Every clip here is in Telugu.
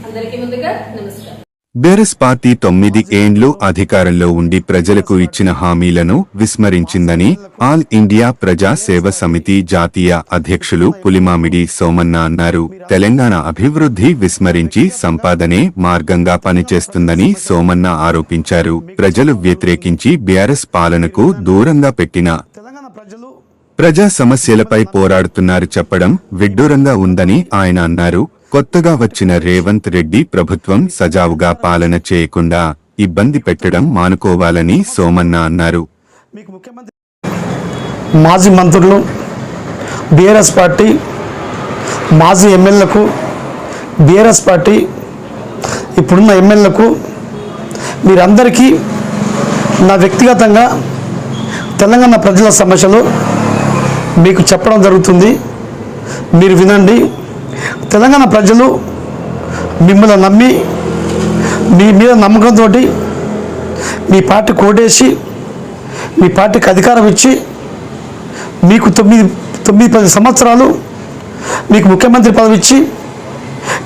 అందరికీ ముందుగా నమస్కారం. బీఆర్ఎస్ పార్టీ 9 ఏండ్లు అధికారంలో ఉండి ప్రజలకు ఇచ్చిన హామీలను విస్మరించిందని ఆల్ ఇండియా ప్రజా సేవ సమితి జాతీయ అధ్యక్షులు పులిమామిడి సోమన్న అన్నారు. తెలంగాణ అభివృద్ధి విస్మరించి సంపాదనే మార్గంగా పనిచేస్తుందని సోమన్న ఆరోపించారు. ప్రజలు వ్యతిరేకించి బీఆర్ఎస్ పాలనకు దూరంగా పెట్టిన ప్రజా సమస్యలపై పోరాడుతున్నారు చెప్పడం విడ్డూరంగా ఉందని ఆయన అన్నారు. కొత్తగా వచ్చిన రేవంత్ రెడ్డి ప్రభుత్వం సజావుగా పాలన చేయకుండా ఇబ్బంది పెట్టడం మానుకోవాలని సోమన్న అన్నారు. మాజీ మంత్రులు, బీఆర్ఎస్ పార్టీ మాజీ ఎమ్మెల్యేలకు, బీఆర్ఎస్ పార్టీ ఇప్పుడున్న ఎమ్మెల్యేలకు మీరందరికీ నా వ్యక్తిగతంగా తెలంగాణ ప్రజల సమస్యలు మీకు చెప్పడం జరుగుతుంది. మీరు వినండి. తెలంగాణ ప్రజలు మిమ్మల్ని నమ్మి, మీ మీద నమ్మకంతో మీ పార్టీ కోటేసి, మీ పార్టీకి అధికారం ఇచ్చి, మీకు 9-10 సంవత్సరాలు మీకు ముఖ్యమంత్రి పదవి ఇచ్చి,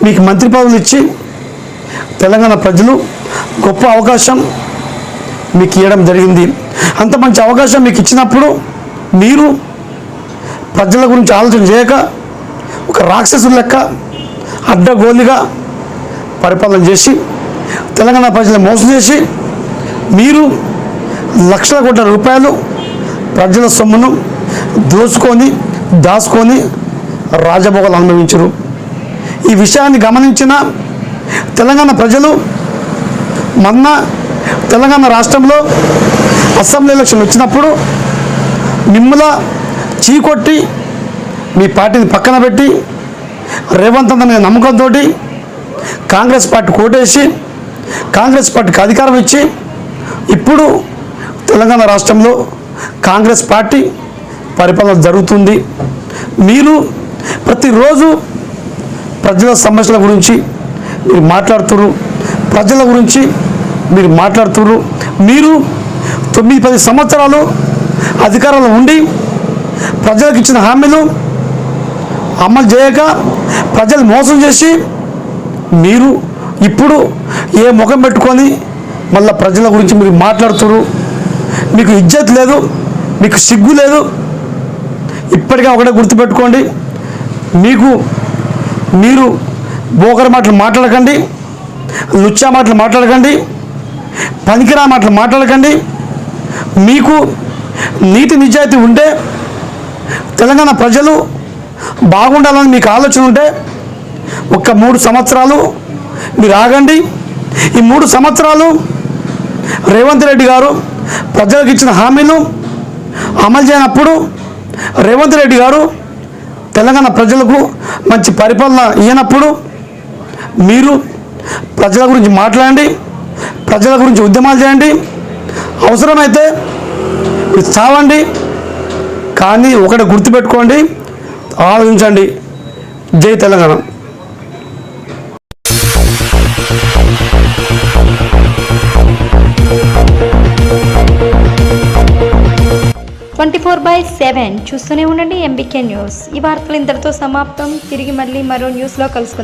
మీకు మంత్రి పదవులు ఇచ్చి, తెలంగాణ ప్రజలు గొప్ప అవకాశం మీకు ఇవ్వడం జరిగింది. అంత మంచి అవకాశం మీకు ఇచ్చినప్పుడు మీరు ప్రజల గురించి ఆలోచన చేయక ఒక రాక్షసుల లెక్క అడ్డగోలిగా పరిపాలన చేసి తెలంగాణ ప్రజలను మోసం చేసి మీరు లక్షల కోట్ల రూపాయలు ప్రజల సొమ్మును దోచుకొని దాచుకొని రాజభోగాలు అనుభవించరు. ఈ విషయాన్ని గమనించిన తెలంగాణ ప్రజలు మొన్న తెలంగాణ రాష్ట్రంలో అసెంబ్లీ ఎలక్షన్ వచ్చినప్పుడు మిమ్మల్ని చీకొట్టి మీ పార్టీని పక్కన పెట్టి రేవంత్ అన్న నమ్మకంతో కాంగ్రెస్ పార్టీ కోటేసి కాంగ్రెస్ పార్టీకి అధికారం ఇచ్చి ఇప్పుడు తెలంగాణ రాష్ట్రంలో కాంగ్రెస్ పార్టీ పరిపాలన జరుగుతుంది. మీరు ప్రతిరోజు ప్రజల సమస్యల గురించి మీరు మాట్లాడుతున్నారు, ప్రజల గురించి మీరు మాట్లాడుతున్నారు. మీరు 9-10 సంవత్సరాలు అధికారంలో ఉండి ప్రజలకు ఇచ్చిన హామీలు అమలు చేయక ప్రజలు మోసం చేసి మీరు ఇప్పుడు ఏ ముఖం పెట్టుకొని మళ్ళీ ప్రజల గురించి మీరు మాట్లాడుతున్నారు. మీకు ఇజ్జత్ లేదు, మీకు సిగ్గు లేదు. ఇప్పటికే ఒకటే గుర్తుపెట్టుకోండి, మీరు బోకర మాటలు మాట్లాడకండి, లుచ్చా మాటలు మాట్లాడకండి, పనికిరా మాటలు మాట్లాడకండి. మీకు నీతి నిజాయితీ ఉంటే, తెలంగాణ ప్రజలు బాగుండాలని మీకు ఆలోచన ఉంటే ఒక 3 సంవత్సరాలు మీరు ఆగండి. ఈ 3 సంవత్సరాలు రేవంత్ రెడ్డి గారు ప్రజలకు ఇచ్చిన హామీలు అమలు చేయనప్పుడు రేవంత్ రెడ్డి గారు తెలంగాణ ప్రజలకు మంచి పరిపాలన ఇవ్వనప్పుడు మీరు ప్రజల గురించి మాట్లాడండి, ప్రజల గురించి ఉద్యమాలు చేయండి, అవసరమైతే మీరు చావండి. కానీ ఒకటి గుర్తుపెట్టుకోండి, ఆలోచించండి. జై తెలంగాణ. 24/7 చూస్తూనే ఉండండి MBK న్యూస్. ఈ వార్తలు ఇంతటితో సమాప్తం. తిరిగి మళ్ళీ మరో న్యూస్లో కలుసుకుందాం.